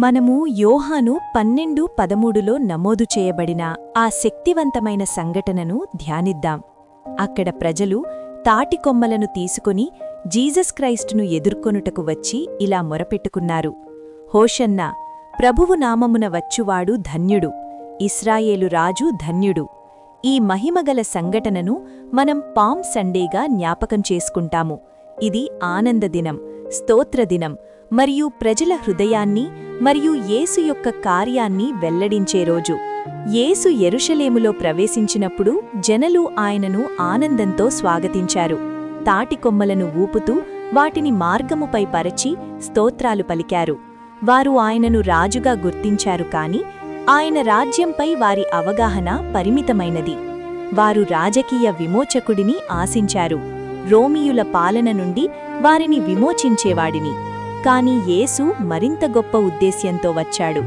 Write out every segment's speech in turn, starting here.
మనము యోహాను 12:13లో నమోదు చేయబడిన ఆ శక్తివంతమైన సంఘటనను ధ్యానిద్దాం. అక్కడ ప్రజలు తాటికొమ్మలను తీసుకుని జీసస్ క్రైస్టును ఎదుర్కొనుటకు వచ్చి ఇలా మొరపెట్టుకున్నారు: హోషన్నా, ప్రభువు నామమున వచ్చువాడు ధన్యుడు, ఇశ్రాయేలు రాజు ధన్యుడు. ఈ మహిమగల సంఘటనను మనం పామ్ సండేగా జ్ఞాపకం చేసుకుంటాము. ఇది ఆనందదినం, స్తోత్రదినం మరియు ప్రజల హృదయాన్ని మరియు యేసు యొక్క కార్యాన్ని వెల్లడించే రోజు. యేసు యెరూషలేములో ప్రవేశించినప్పుడు జనులు ఆయనను ఆనందంతో స్వాగతించారు. తాటికొమ్మలను ఊపుతూ వాటిని మార్గముపై పరచి స్తోత్రాలు పలికారు. వారు ఆయనను రాజుగా గుర్తించారు, కాని ఆయన రాజ్యంపై వారి అవగాహన పరిమితమైనది. వారు రాజకీయ విమోచకుడిని ఆశించారు, రోమీయుల పాలన నుండి వారిని విమోచించేవాడిని. కాని యేసు మరింత గొప్ప ఉద్దేశ్యంతో వచ్చాడు: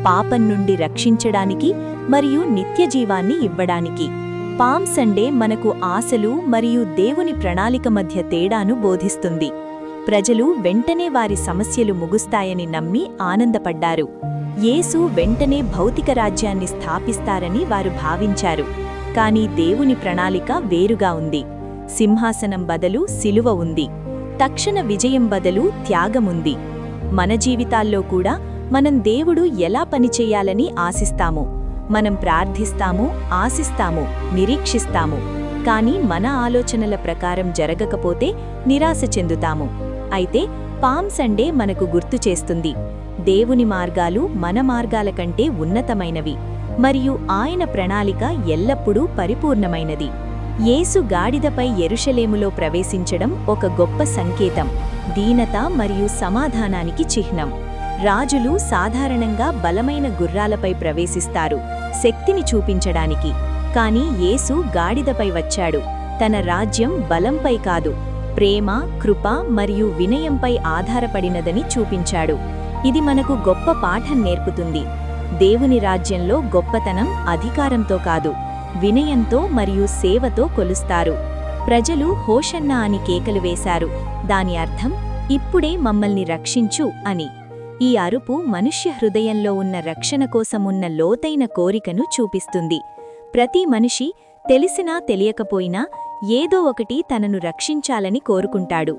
పాపం నుండి రక్షించడానికి మరియు నిత్యజీవాన్ని ఇవ్వడానికి. పామ్ సండే మనకు ఆశలు మరియు దేవుని ప్రణాళిక మధ్య తేడాను బోధిస్తుంది. ప్రజలు వెంటనే వారి సమస్యలు ముగుస్తాయని నమ్మి ఆనందపడ్డారు. యేసు వెంటనే భౌతిక రాజ్యాన్ని స్థాపిస్తారని వారు భావించారు. కాని దేవుని ప్రణాళిక వేరుగా ఉంది. సింహాసనం బదులు సిలువ ఉంది. తక్షణ విజయం బదులు త్యాగముంది. మన జీవితాల్లో కూడా మనం దేవుడు ఎలా పనిచేయాలని ఆశిస్తాము. మనం ప్రార్థిస్తాము, ఆశిస్తాము, నిరీక్షిస్తాము. కాని మన ఆలోచనల ప్రకారం జరగకపోతే నిరాశ చెందుతాము. అయితే పామ్ సండే మనకు గుర్తు చేస్తుంది: దేవుని మార్గాలు మన మార్గాల కంటే ఉన్నతమైనవి మరియు ఆయన ప్రణాళిక ఎల్లప్పుడూ పరిపూర్ణమైనది. యేసు గాడిదపై యెరూషలేములో ప్రవేశించడం ఒక గొప్ప సంకేతం, దీనత మరియు సమాధానానికి చిహ్నం. రాజులు సాధారణంగా బలమైన గుర్రాలపై ప్రవేశిస్తారు, శక్తిని చూపించడానికి. కాని యేసు గాడిదపై వచ్చాడు. తన రాజ్యం బలంపై కాదు, ప్రేమ, కృప మరియు వినయంపై ఆధారపడినదని చూపించాడు. ఇది మనకు గొప్ప పాఠం నేర్పుతుంది. దేవుని రాజ్యంలో గొప్పతనం అధికారంతో కాదు, వినయంతో మరియు సేవతో కొలుస్తారు. ప్రజలు హోషన్నా అని కేకలు వేశారు. దాని అర్థం ఇప్పుడే మమ్మల్ని రక్షించు అని. ఈ అరుపు మనుష్య హృదయంలో ఉన్న రక్షణ కోసమున్న లోతైన కోరికను చూపిస్తుంది. ప్రతి మనిషి తెలిసినా తెలియకపోయినా ఏదో ఒకటి తనను రక్షించాలని కోరుకుంటాడు.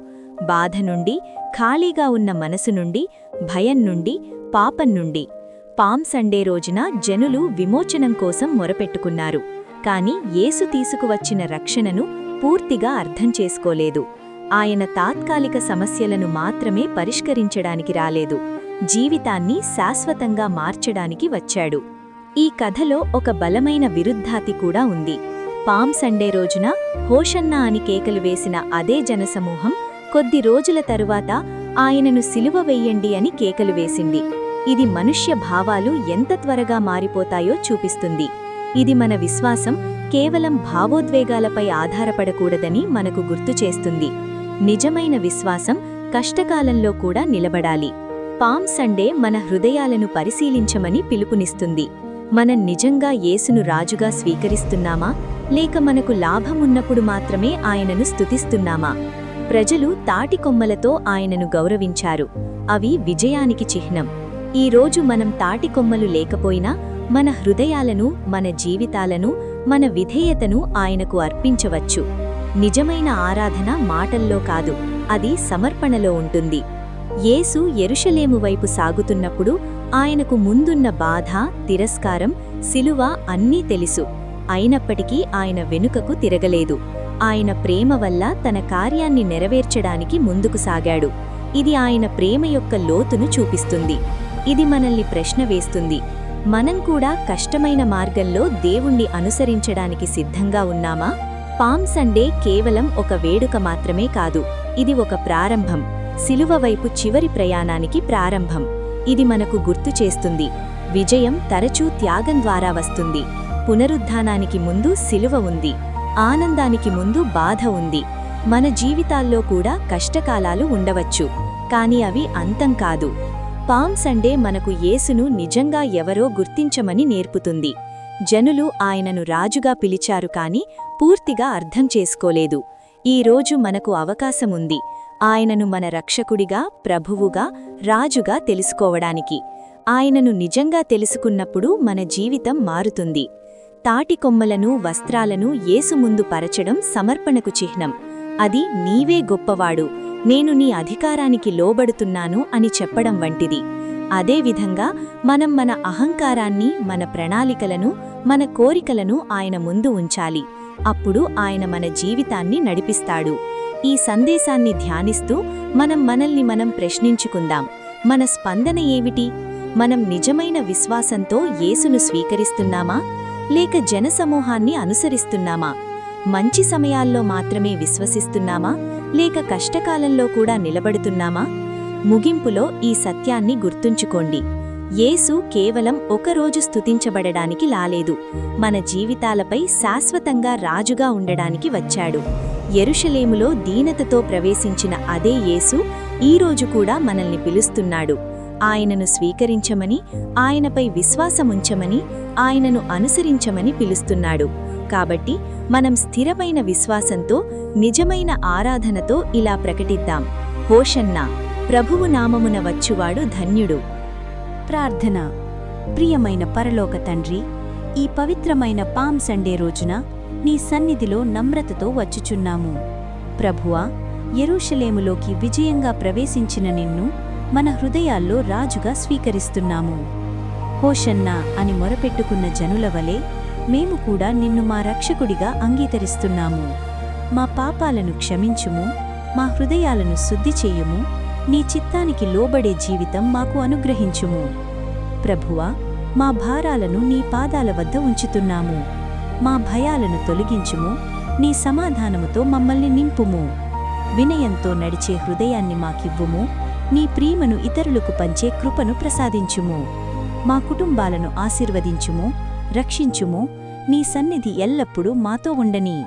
బాధ నుండి, ఖాళీగా ఉన్న మనసు నుండి, భయం నుండి, పాపం నుండి. పామ్ సండే రోజున జనులు విమోచనం కోసం మొరపెట్టుకున్నారు. కాని యేసు తీసుకువచ్చిన రక్షణను పూర్తిగా అర్థం చేసుకోలేదు. ఆయన తాత్కాలిక సమస్యలను మాత్రమే పరిష్కరించడానికి రాలేదు, జీవితాన్ని శాశ్వతంగా మార్చడానికి వచ్చాడు. ఈ కథలో ఒక బలమైన విరుద్ధాతి కూడా ఉంది. పామ్ సండే రోజున హోషన్నా అని కేకలు వేసిన అదే జనసమూహం కొద్ది రోజుల తరువాత ఆయనను సిలువ వెయ్యండి అని కేకలు వేసింది. ఇది మనుష్య భావాలు ఎంత త్వరగా మారిపోతాయో చూపిస్తుంది. ఇది మన విశ్వాసం కేవలం భావోద్వేగాలపై ఆధారపడకూడదని మనకు గుర్తు చేస్తుంది. నిజమైన విశ్వాసం కష్టకాలంలో కూడా నిలబడాలి. పామ్ సండే మన హృదయాలను పరిశీలించమని పిలుపునిస్తుంది. మనం నిజంగా యేసును రాజుగా స్వీకరిస్తున్నామా, లేక మనకు లాభమున్నప్పుడు మాత్రమే ఆయనను స్తుతిస్తున్నామా? ప్రజలు తాటికొమ్మలతో ఆయనను గౌరవించారు. అవి విజయానికి చిహ్నం. ఈ రోజు మనం తాటికొమ్మలు లేకపోయినా మన హృదయాలను, మన జీవితాలను, మన విధేయతను ఆయనకు అర్పించవచ్చు. నిజమైన ఆరాధన మాటల్లో కాదు, అది సమర్పణలో ఉంటుంది. యేసు యెరూషలేము వైపు సాగుతున్నప్పుడు ఆయనకు ముందున్న బాధ, తిరస్కారం, సిలువ అన్నీ తెలుసు. అయినప్పటికీ ఆయన వెనుకకు తిరగలేదు. ఆయన ప్రేమ వల్ల తన కార్యాన్ని నెరవేర్చడానికి ముందుకు సాగాడు. ఇది ఆయన ప్రేమ యొక్క లోతును చూపిస్తుంది. ఇది మనల్ని ప్రశ్న వేస్తుంది: మనం కూడా కష్టమైన మార్గంలో దేవుణ్ణి అనుసరించడానికి సిద్ధంగా ఉన్నామా? పామ్ సండే కేవలం ఒక వేడుక మాత్రమే కాదు, ఇది ఒక ప్రారంభం, సిలువ వైపు చివరి ప్రయాణానికి ప్రారంభం. ఇది మనకు గుర్తు చేస్తుంది: విజయం తరచూ త్యాగం ద్వారా వస్తుంది. పునరుద్ధానానికి ముందు సిలువ ఉంది, ఆనందానికి ముందు బాధ ఉంది. మన జీవితాల్లో కూడా కష్టకాలాలు ఉండవచ్చు, కాని అవి అంతం కాదు. పామ్ సండే మనకు యేసును నిజంగా ఎవరో గుర్తించమని నేర్పుతుంది. జనులు ఆయనను రాజుగా పిలిచారు, కాని పూర్తిగా అర్థం చేసుకోలేదు. ఈ రోజు మనకు అవకాశముంది ఆయనను మన రక్షకుడిగా, ప్రభువుగా, రాజుగా తెలుసుకోవడానికి. ఆయనను నిజంగా తెలుసుకున్నప్పుడు మన జీవితం మారుతుంది. తాటి కొమ్మలను వస్త్రాలను యేసు ముందు పరచడం సమర్పణకు చిహ్నం. అది నీవే గొప్పవాడు, నేను నీ అధికారానికి లోబడుతున్నాను అని చెప్పడం వంటిది. అదేవిధంగా మనం మన అహంకారాన్ని, మన ప్రణాళికలను, మన కోరికలను ఆయన ముందు ఉంచాలి. అప్పుడు ఆయన మన జీవితాన్ని నడిపిస్తాడు. ఈ సందేశాన్ని ధ్యానిస్తూ మనల్ని మనం ప్రశ్నించుకుందాం. మన స్పందన ఏమిటి? మనం నిజమైన విశ్వాసంతో యేసును స్వీకరిస్తున్నామా, లేక జనసమూహాన్ని అనుసరిస్తున్నామా? మంచి సమయాల్లో మాత్రమే విశ్వసిస్తున్నామా, లేక కష్టకాలంలో కూడా నిలబడుతున్నామా? ముగింపులో ఈ సత్యాన్ని గుర్తుంచుకోండి. యేసు కేవలం ఒకరోజు స్తుతించబడడానికి రాలేదు, మన జీవితాలపై శాశ్వతంగా రాజుగా ఉండడానికి వచ్చాడు. యెరూషలేములో దీనతతో ప్రవేశించిన అదే యేసు ఈరోజు కూడా మనల్ని పిలుస్తున్నాడు. ఆయనను స్వీకరించమని, ఆయనపై విశ్వాసముంచమని, ఆయనను అనుసరించమని పిలుస్తున్నాడు. కాబట్టి మనం స్థిరమైన విశ్వాసంతో, నిజమైన ఆరాధనతో ఇలా ప్రకటిద్దాం: హోషన్నా, ప్రభువు నామమున వచ్చువాడు ధన్యుడు. ప్రార్థన. ప్రియమైన పరలోక తండ్రి, ఈ పవిత్రమైన పామ్ సండే రోజున నీ సన్నిధిలో నమ్రతతో వచ్చుచున్నాము. ప్రభువా, యెరూషలేములోకి విజయంగా ప్రవేశించిన నిన్ను మన హృదయాల్లో రాజుగా స్వీకరిస్తున్నాము. హోషన్నా అని మొరపెట్టుకున్న జనుల వలె మేము కూడా నిన్ను మా రక్షకుడిగా అంగీకరిస్తున్నాము. మా పాపాలను క్షమించుము, మా హృదయాలను శుద్ధి చేయుము, నీ చిత్తానికి లోబడే జీవితం మాకు అనుగ్రహించుము. ప్రభువా, మా భారాలను నీ పాదాల వద్ద ఉంచుతున్నాము. మా భయాలను తొలగించుము, నీ సమాధానముతో మమ్మల్ని నింపుము. వినయంతో నడిచే హృదయాన్ని మాకివ్వుము, నీ ప్రేమను ఇతరులకు పంచే కృపను ప్రసాదించుము. మా కుటుంబాలను ఆశీర్వదించుము, రక్షించుము, నీ సన్నిధి ఎల్లప్పుడూ మాతో ఉండని.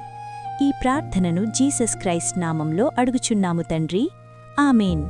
ఈ ప్రార్థనను జీసస్ క్రైస్ట్ నామంలో అడుగుచున్నాము తండ్రి. ఆమేన్.